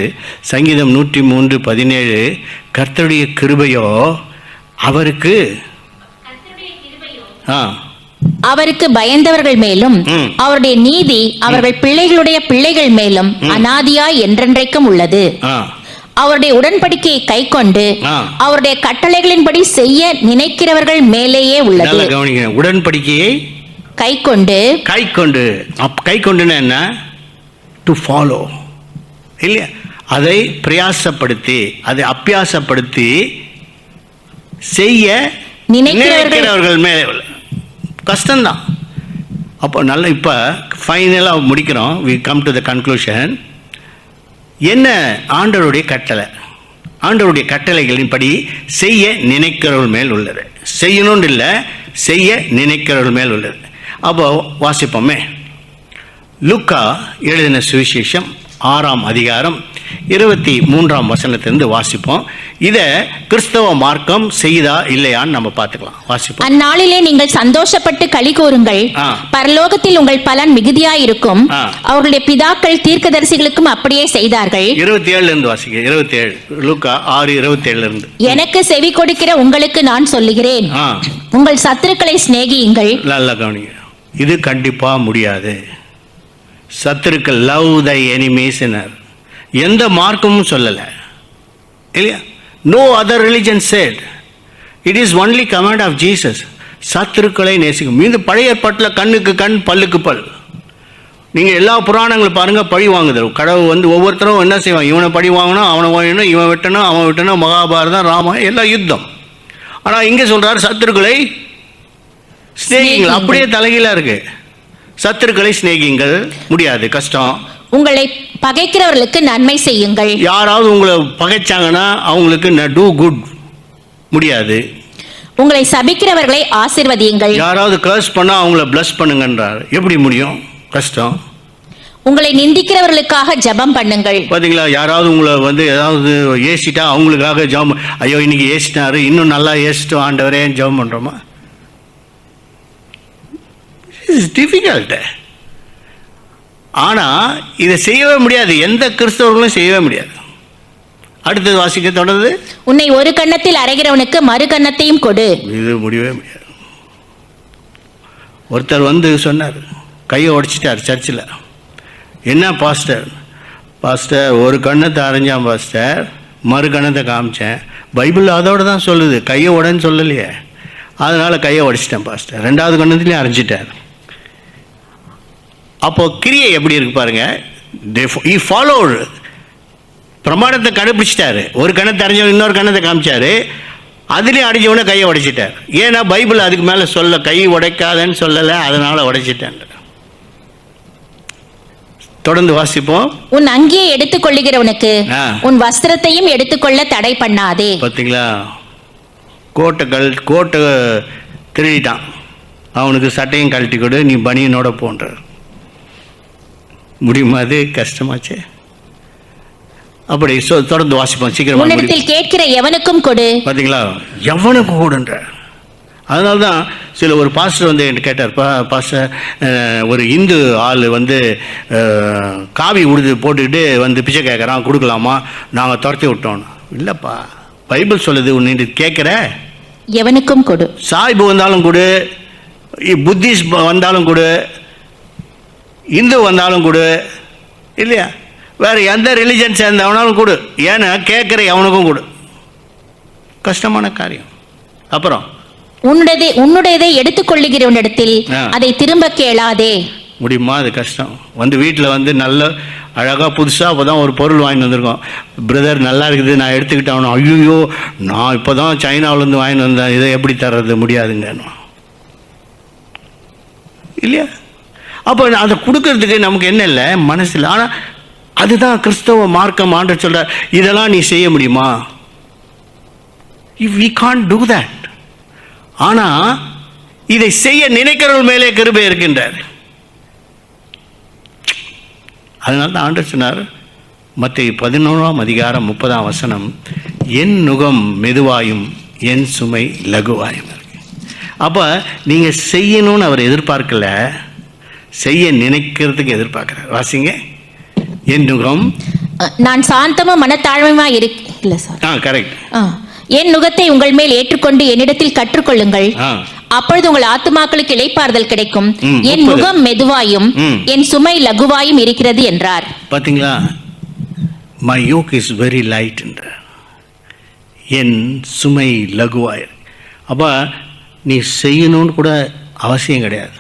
சங்கீதம் 103:17, கர்த்தருடைய கிருபையோ அவருக்கு பயந்தவர்கள் மேலும் அவருடைய நீதி அவர்கள் பிள்ளைகளுடைய பிள்ளைகள் மேலும் அநாதியாய் என்றென்றைக்கும் உள்ளது. அவருடைய உடன்படிக்கையை கை கொண்டு அவருடைய கட்டளைகளின்படி செய்ய நினைக்கிறவர்கள் மேலேயே உள்ளது. உடன்படிக்கையை கை கொண்டு என்ன? டு ஃபாலோ இல்லையா? அதை பிரயாசப்படுத்தி, அதை அபியாசப்படுத்தி செய்ய நினைக்கிறவர்கள் மேலே கஷ்டம்தான். அப்போ நல்லா இப்போ ஃபைனலாக முடிக்கிறோம். We come to the conclusion. என்ன ஆண்டவருடைய கட்டளை? ஆண்டவருடைய கட்டளைகளின்படி செய்ய நினைக்கிறவர்கள் மேல் உள்ளது. செய்யணும்னு இல்லை, செய்ய நினைக்கிறவர்கள் மேல் உள்ளது. அப்போ வாசிப்போமே. லூக்கா எழுதின சுவிசேஷம் 6ஆம் அதிகாரம் 23ஆம் வசனத்திலிருந்து வாசிப்போம். இதை கிறிஸ்தவ மார்க்கம் செய்தா இல்லையான்னு நம்ம பார்த்துக்கலாம். வாசிப்போம். அந்நாளிலே நீங்கள் சந்தோஷப்பட்டு களி கூறுங்கள், பரலோகத்தில் உங்கள் பலன் மிகுதியாயிருக்கும். அவர்களுடைய பிதாக்கள் தீர்க்கதரிசிகளுக்கும் அப்படியே செய்தார்கள். 27 இருந்து வாசிக்க. 27 லூக்கா 6:27 இருந்து. எனக்கு செவி கொடுக்கிற உங்களுக்கு நான் சொல்லுகிறேன், உங்கள் சத்துருக்களை சிநேகியுங்கள். நல்ல கவனிங்க, இது கண்டிப்பா முடியாது. சத்துருக்கள், லவ் தை எனிமீஸ்னர் எந்த மார்க்கமும் சொல்லல இல்லையா? No other religion said it is only command of Jesus. சத்துருக்களை நேசிக்கும். இந்த பழைய ஏற்பாட்டில் கண்ணுக்கு கண் பல்லுக்கு பல். நீங்கள் எல்லா புராணங்களும் பாருங்கள், பழி வாங்குதல். கடவுள் வந்து ஒவ்வொருத்தரும் என்ன செய்வான், இவனை பழி வாங்கணும், அவனை வாங்கணும், இவன் வெட்டணும், அவன் வெட்டணும், மகாபாரதம், ராமாயணம் எல்லாம் யுத்தம். ஆனால் இங்கே சொல்கிறார் சத்துருக்களை சிநேகிங்கள். அப்படியே தலைகீழாக இருக்கு. சத்துருக்களை சிநேகிங்கள் முடியாது, கஷ்டம். உங்களை பகைக்கிறவர்களுக்கு நன்மை செய்யுங்கள். யாராவது உங்களை பகைச்சாங்கன்னா அவங்களுக்கு டூ குட் முடியாது. உங்களை சபிக்கிறவர்களை ஆசீர்வதியுங்கள். யாராவது கர்ஸ் பண்ணா அவங்கள பிளஸ் பண்ணுங்கன்றார். எப்படி முடியும்? கஷ்டம். உங்களை நிந்திக்கிறவர்களுக்காக ஜெபம் பண்ணுங்கள். பாத்தீங்களா? யாராவது உங்களை வந்து ஏதாவது ஏசிட்டா அவங்களுக்காக ஜெபம். ஐயோ இன்னைக்கு ஏசிட்டாரு, இன்னும் நல்லா ஏசிட்டு ஆண்டவரே ஜெபம் பண்றோமா? It's difficult. ஆனால் இதை செய்யவே முடியாது, எந்த கிறிஸ்தவர்களும் செய்யவே முடியாது. அடுத்தது வாசிக்க தொடர்ந்து, உன்னை ஒரு கன்னத்தில் அறைகிறவனுக்கு மறு கன்னத்தையும் கொடு. இது முடியவே முடியாது. ஒருத்தர் வந்து சொன்னார், கையை உடைச்சிட்டார் சர்ச்சில். என்ன பாஸ்டர்? பாஸ்டர் ஒரு கண்ணத்தை அரைஞ்சான் பாஸ்டர், மறு கண்ணத்தை காமிச்சேன். பைபிள் அதோடு தான் சொல்லுது, கையை உடன்னு சொல்லலையே. அதனால் கையை உடைச்சிட்டேன் பாஸ்டர். 2வது கண்ணத்துலேயும் அரைஞ்சிட்டார். அப்போ கிரியை எப்படி இருக்கு பாருங்க. ஃபாலோடு பிரமாணத்தை கடைபிடிச்சிட்டாரு. ஒரு கண்ணத்தை அரைஞ்சவன் இன்னொரு கண்ணத்தை காமிச்சாரு, அதுலேயும் அடிஞ்சவனே கையை உடைச்சிட்டார். ஏன்னா பைபிள் அதுக்கு மேலே சொல்ல, கை உடைக்காதன்னு சொல்லலை, அதனால உடைச்சிட்டேன். தொடர்ந்து வாசிப்போம். உன் அங்கியை எடுத்துக் கொள்ளுகிறவனுக்கு உன் வஸ்திரத்தையும் எடுத்துக்கொள்ள தடை பண்ணாதே. பார்த்தீங்களா? கோட்டை திருடிட்டான், அவனுக்கு சட்டையும் கழட்டி கொடு, நீ பனியனோட போன்ற முடியுமா? அது கஷ்டமாச்சே. அப்படி தொடர்ந்து வாசிப்போம். சீக்கிரம். உன்னிடத்தில் கேட்கிற எவனுக்கும் கொடு. பார்த்தீங்களா? எவனுக்கும் கொடுன்ற. அதனால தான் ஒரு பாஸ்டர் வந்து என்கிட்ட கேட்டார், பாஸ்டர் ஒரு இந்து ஆள் வந்து காவி உடுது போட்டுக்கிட்டு வந்து பிச்சை கேட்குறான், கொடுக்கலாமா? நாங்கள் துரத்தி விட்டோம். இல்லைப்பா, பைபிள் சொல்லுது, உன்னை கேட்குற எவனுக்கும் கொடு. சாய்பு வந்தாலும் கொடு, புத்திஸ்ட் வந்தாலும் கொடு, இந்து வந்தாலும் கொடு, இல்லையா? வேறு எந்த ரிலிஜன் சேர்ந்தவனாலும் கொடு. ஏன்னா கேட்குற எவனுக்கும் கொடு. கஷ்டமான காரியம். அப்புறம் உன்னுடையதை எடுத்துக்கொள்ளுகிறவனிடத்தில் அதை திரும்ப கேளாதே. முடியுமா? அது கஷ்டம். வந்து வீட்டில் வந்து நல்ல அழகாக புதுசாக அப்போ தான் ஒரு பொருள் வாங்கிட்டு வந்திருக்கோம். பிரதர் நல்லா இருக்குது, நான் எடுத்துக்கிட்டேன். ஐயோ நான் இப்போ தான் சைனாவிலேருந்து வாங்கிட்டு வந்தேன், இதை எப்படி தர்றது? முடியாதுங்க இல்லையா? அப்போ அதை கொடுக்கறதுக்கு நமக்கு என்ன இல்லை, மனசில். ஆனால் அதுதான் கிறிஸ்தவ மார்க்கம். ஆண்டவர் சொல்கிறார், இதெல்லாம் நீ செய்ய முடியுமா? we can't do that. ஆனால் இதை செய்ய நினைக்கிறவர்கள் மேலே கிருபை இருக்கின்றார். அதனால தான் ஆண்டவர் சொன்னார், மத்தேயு 11ஆம் அதிகாரம் 30ஆம் வசனம், என் நுகம் மெதுவாயும் என் சுமை லகுவாயும் இருக்கு. அப்போ நீங்கள் செய்யணும்னு அவர் எதிர்பார்க்கல, செய்ய நினைக்கிறதுக்கு எதிர்பார்க்கிறார். வாசிங்க. என் நுகம், நான் சாந்தமும் மனத்தாழ்மையுமா இல்லை சார். கரெக்ட். என் நுகத்தை உங்கள் மேல் ஏற்றுக்கொண்டு என்னிடத்தில் கற்றுக்கொள்ளுங்கள், அப்பொழுது உங்கள் ஆத்துமாக்களுக்கு இளைப்பாறுதல் கிடைக்கும். என் நுகம் மெதுவாயும் என் சுமை லகுவாயும் இருக்கிறது என்றார். பாத்தீங்களா? my yoke is very light என்றார், என் சுமை லகுவாய். அப்போ நீ செய்யணும்னு கூட அவசியம் கிடையாது,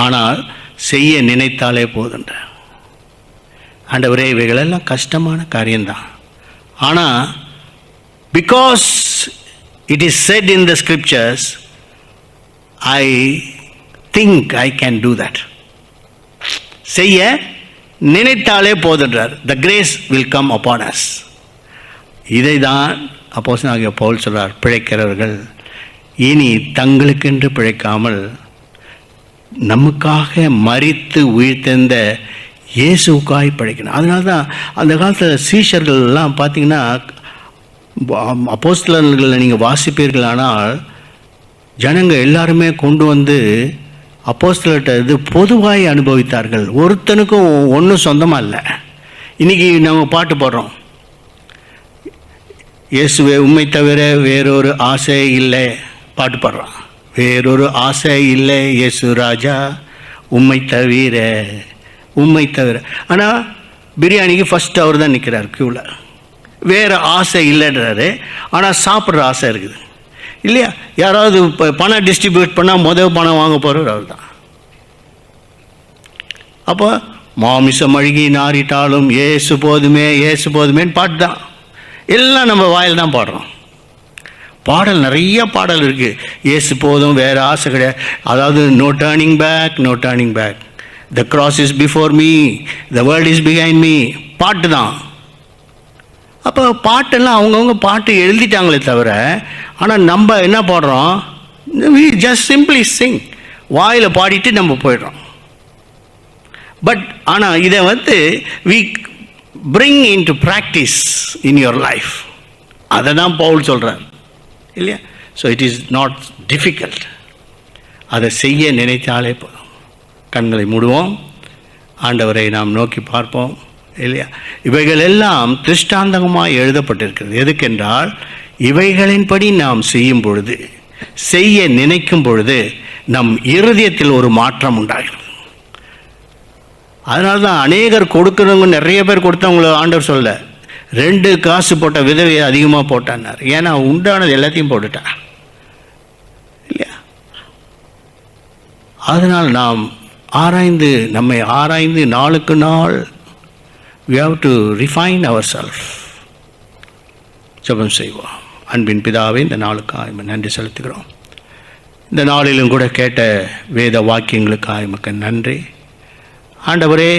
ஆனால் செய்ய நினைத்தாலே போதுன்றார். ஆண்டவரே, இவைகளெல்லாம் கஷ்டமான காரியம்தான். ஆனால் because it is said in the scriptures, I think I can do that. செய்ய நினைத்தாலே போதுன்றார். The grace will come upon us. இதை தான் அப்போஸ்தலனாகிய பவுல் சொல்றார், பிழைக்கிறவர்கள் இனி தங்களுக்கென்று பிழைக்காமல் நமக்காக மரித்து உயிர்த்தெழுந்த இயேசுக்காய் பிழைக்கணும். அதனால தான் அந்த காலத்தில் சீஷர்கள்லாம் பார்த்தீங்கன்னா, அப்போஸ்தலர்களை நீங்கள் வாசிப்பீர்களானால் ஜனங்க எல்லாருமே கொண்டு வந்து அப்போஸ்தலர்கிட்ட இது பொதுவாய் அனுபவித்தார்கள். ஒருத்தனுக்கும் ஒன்றும் சொந்தமாக இல்லை. இன்றைக்கி நம்ம பாட்டு பாடுறோம், இயேசுவே உம்மை தவிர வேறொரு ஆசை இல்லை, பாட்டு பாடுறோம். வேறொரு ஆசை இல்லை இயேசு ராஜா உம்மை தவிர, உம்மை தவிர. ஆனால் பிரியாணிக்கு ஃபஸ்ட் அவர் தான் நிற்கிறார் க்யூவில். வேறு ஆசை இல்லைன்றாரு, ஆனால் சாப்பிட்ற ஆசை இருக்குது இல்லையா? யாராவது இப்போ பணம் டிஸ்ட்ரிபியூட் பண்ணால் முதல் பணம் வாங்க போகிறவர் அவர் தான். அப்போ மாமிசம் அழுகி நாரிட்டாலும் ஏசு போதுமே ஏசு போதுமேன்னு பாட்டு தான் எல்லாம் நம்ம வாயில் தான் பாடுறோம். பாடல் நிறைய பாடல் இருக்குது. ஏசு போதும், வேறு ஆசை கிடையாது. அதாவது no turning back, no turning back, the cross is before me, the world is behind me, பாட்டு தான். அப்போ பாட்டெல்லாம் அவங்கவுங்க பாட்டு எழுதிட்டாங்களே தவிர, ஆனால் நம்ம என்ன பாடுறோம், we just simply sing, வாயில் பாடிட்டு நம்ம போயிடுறோம். பட் ஆனால் இதை வந்து we bring into practice in your life. அதை தான் பவுல் சொல்கிறார் இல்லையா? So it is not difficult. அதை செய்ய நினைத்தாலே போதும். கண்களை மூடுவோம், ஆண்டவரை நாம் நோக்கி பார்ப்போம் இல்லையா? இவைகள் எல்லாம் திருஷ்டாந்தகமாக எழுதப்பட்டிருக்கிறது. எதுக்கென்றால் இவைகளின்படி நாம் செய்யும் பொழுது, செய்ய நினைக்கும் பொழுது நம் இருதயத்தில் ஒரு மாற்றம் உண்டாகிறது. அதனால தான் அநேகர் கொடுக்குறவங்க, நிறைய பேர் கொடுத்தவங்கள ஆண்டவர் சொல்ல, 2 காசு போட்ட விதவையை அதிகமாக போட்டான்னார். ஏன்னா உண்டானது எல்லாத்தையும் போட்டுட்டான் இல்லையா? அதனால் நாம் ஆராய்ந்து, நம்மை ஆராய்ந்து நாளுக்கு நாள் we have to refine ourselves. ஜெபம் செய்வோம். அன்பின் பிதாவே, இந்த நாளுக்காக நன்றி செலுத்துகிறோம். இந்த நாளிலும் கூட கேட்ட வேத வாக்கியங்களுக்காக எமக்கு நன்றி. ஆண்டவரே,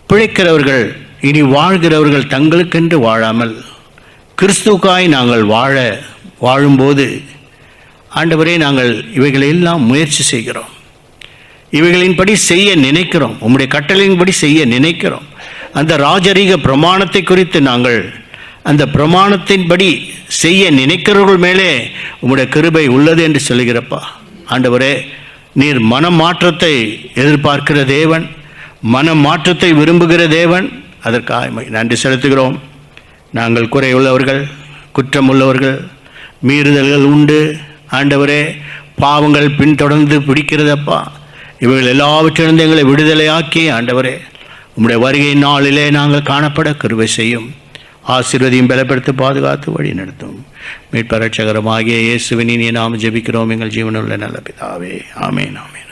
பிழைக்கிறவர்கள், இனி வாழ்கிறவர்கள் தங்களுக்கென்று வாழாமல் கிறிஸ்துவுக்காய் நாங்கள் வாழும்போது ஆண்டவரே, நாங்கள் இவைகளெல்லாம் முயற்சி செய்கிறோம். இவைகளின்படி செய்ய நினைக்கிறோம். உம்முடைய கட்டளையின்படி செய்ய நினைக்கிறோம். அந்த ராஜரீக பிரமாணத்தை குறித்து நாங்கள் அந்த பிரமாணத்தின்படி செய்ய நினைக்கிறவர்கள் மேலே உம்முடைய கிருபை உள்ளது என்று சொல்லுகிறப்பா. ஆண்டவரே, நீர் மனமாற்றத்தை எதிர்பார்க்கிற தேவன், மனமாற்றத்தை விரும்புகிற தேவன். அதற்காக நன்றி செலுத்துகிறோம். நாங்கள் குறையுள்ளவர்கள், குற்றம் உள்ளவர்கள், மீறுதல்கள் உண்டு. ஆண்டவரே, பாவங்கள் பின்தொடர்ந்து பிடிக்கிறதப்பா. இவைகள் எல்லாவற்றிலிருந்து எங்களை விடுதலையாக்கி ஆண்டவரே, உம்முடைய வருகை நாளிலே நாங்கள் காணப்பட கிருபை செய்யும். ஆசீர்வதியும், பலப்படுத்தி, பாதுகாத்து வழி நடத்தும். மீட்பர் இரட்சகருமாகிய இயேசுவின் இனிய நாமம் ஜெபிக்கிறோம் எங்கள் ஜீவனுள்ள நல்ல பிதாவே. ஆமென், ஆமென்.